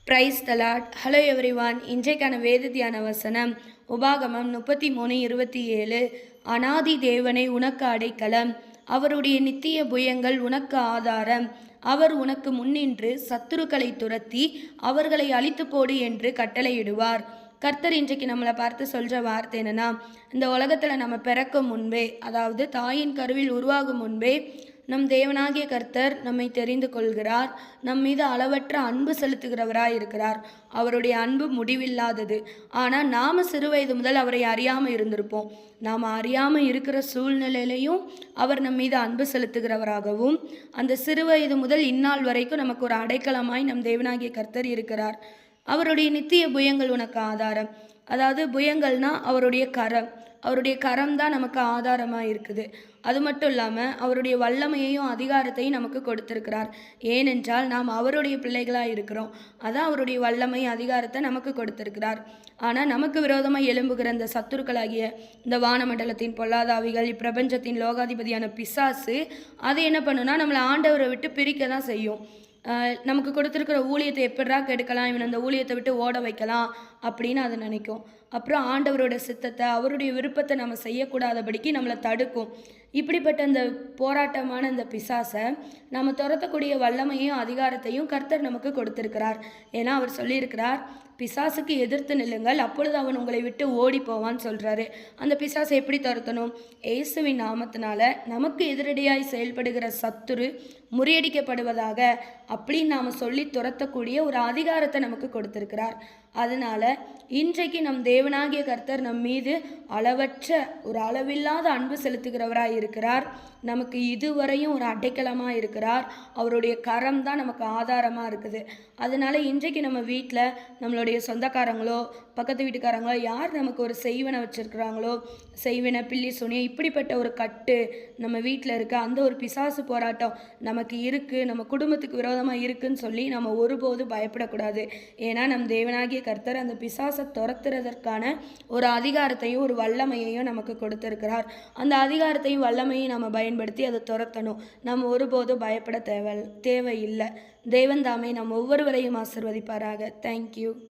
Praise the Lord. Hello everyone. இன்றைக்கான வேத தியான வசனம் உபாகமம் 33:27. அனாதி தேவனை உனக்கு அடைக்கலம், அவருடைய நித்திய புயங்கள் உனக்கு ஆதாரம். அவர் உனக்கு முன்னின்று சத்துருக்களை துரத்தி அவர்களை அழித்து போடு என்று கட்டளையிடுவார். கர்த்தர் இன்றைக்கு நம்மளை பார்த்து சொல்கிற வார்த்தை என்னன்னா, இந்த உலகத்தில் நம்ம பிறக்கும் முன்பே, அதாவது தாயின் கருவில் உருவாகும் முன்பே நம் தேவனாகிய கர்த்தர் நம்மை தெரிந்து கொள்கிறார். நம் மீது அளவற்ற அன்பு செலுத்துகிறவராய் இருக்கிறார். அவருடைய அன்பு முடிவில்லாதது. ஆனால் நாம் சிறுவயது முதல் அவரை அறியாமல் இருந்திருப்போம். நாம் அறியாமல் இருக்கிற சூழ்நிலையிலையும் அவர் நம் மீது அன்பு செலுத்துகிறவராகவும், அந்த சிறுவயது முதல் இந்நாள் வரைக்கும் நமக்கு ஒரு அடைக்கலமாய் நம் தேவனாகிய கர்த்தர் இருக்கிறார். அவருடைய நித்திய புயங்கள் உனக்கு ஆதாரம். அதாவது புயங்கள்னா அவருடைய கரம். அவருடைய கரம் தான் நமக்கு ஆதாரமாக இருக்குது. அது மட்டும் இல்லாமல் அவருடைய வல்லமையையும் அதிகாரத்தையும் நமக்கு கொடுத்திருக்கிறார். ஏனென்றால் நாம் அவருடைய பிள்ளைகளாக இருக்கிறோம். அதான் அவருடைய வல்லமை அதிகாரத்தை நமக்கு கொடுத்திருக்கிறார். ஆனால் நமக்கு விரோதமாக எழும்புகிற இந்த சத்துருக்களாகிய இந்த வானமண்டலத்தின் பொல்லாதாவிகள், இப்பிரபஞ்சத்தின் லோகாதிபதியான பிசாசு, அது என்ன பண்ணுன்னா நம்மளை ஆண்டவரை விட்டு பிரிக்க தான் செய்யும். நமக்கு கொடுத்துருக்கிற ஊழியத்தை எப்படா கெடுக்கலாம், இவன் அந்த ஊழியத்தை விட்டு ஓட வைக்கலாம் அப்படின்னு அதை நினைக்கும். அப்புறம் ஆண்டவரோட சித்தத்தை, அவருடைய விருப்பத்தை நம்ம செய்யக்கூடாதபடிக்கு நம்மளை தடுக்கும். இப்படிப்பட்ட இந்த போராட்டமான இந்த பிசாசை நம்ம துரத்தக்கூடிய வல்லமையும் அதிகாரத்தையும் கர்த்தர் நமக்கு கொடுத்திருக்கிறார். ஏன்னா அவர் சொல்லியிருக்கிறார், பிசாசுக்கு எதிர்த்து நில்லுங்கள், அப்பொழுது அவன் உங்களை விட்டு ஓடி போவான்னு சொல்கிறாரு. அந்த பிசாசை எப்படி துரத்தணும்? இயேசுவின் நாமத்தினால நமக்கு எதிரடியாய் செயல்படுகிற சத்துரு முறியடிக்கப்படுவதாக அப்படின்னு நாம் சொல்லி துரத்தக்கூடிய ஒரு அதிகாரத்தை நமக்கு கொடுத்திருக்கிறார். அதனால இன்றைக்கு நம் தேவனாகிய கர்த்தர் நம் மீது அளவற்ற ஒரு அளவில்லாத அன்பு செலுத்துகிறவராய் இருக்கிறார். நமக்கு இதுவரையும் ஒரு அடைக்கலமாக இருக்கிறார். அவருடைய கரம் தான் நமக்கு ஆதாரமாக இருக்குது. அதனால இன்றைக்கு நம்ம வீட்டில் நம்மளுடைய சொந்தக்காரங்களோ பக்கத்து வீட்டுக்காரங்களோ யார் நமக்கு ஒரு செய்வனை வச்சுருக்கிறாங்களோ, செய்வனை, பில்லி சூனியம், இப்படிப்பட்ட ஒரு கட்டு நம்ம வீட்டில் இருக்க அந்த ஒரு பிசாசு போராட்டம் நமக்கு இருக்குது, நம்ம குடும்பத்துக்கு விரோதமாக இருக்குதுன்னு சொல்லி நம்ம ஒருபோது பயப்படக்கூடாது. ஏன்னா நம் தேவனாகிய கர்த்தர் அந்த பிசாசை துரத்துறதற்கான ஒரு அதிகாரத்தையும் ஒரு வல்லமையையும் நமக்கு கொடுத்திருக்கிறார். அந்த அதிகாரத்தையும் வல்லமையும் நம்ம பயன்படுத்தி அதை துரத்தணும். நம்ம ஒருபோதும் பயப்பட தேவையில்லை. தேவன் தாமே நம் ஒவ்வொருவரையும் ஆசீர்வதிப்பாராக. தேங்க்யூ.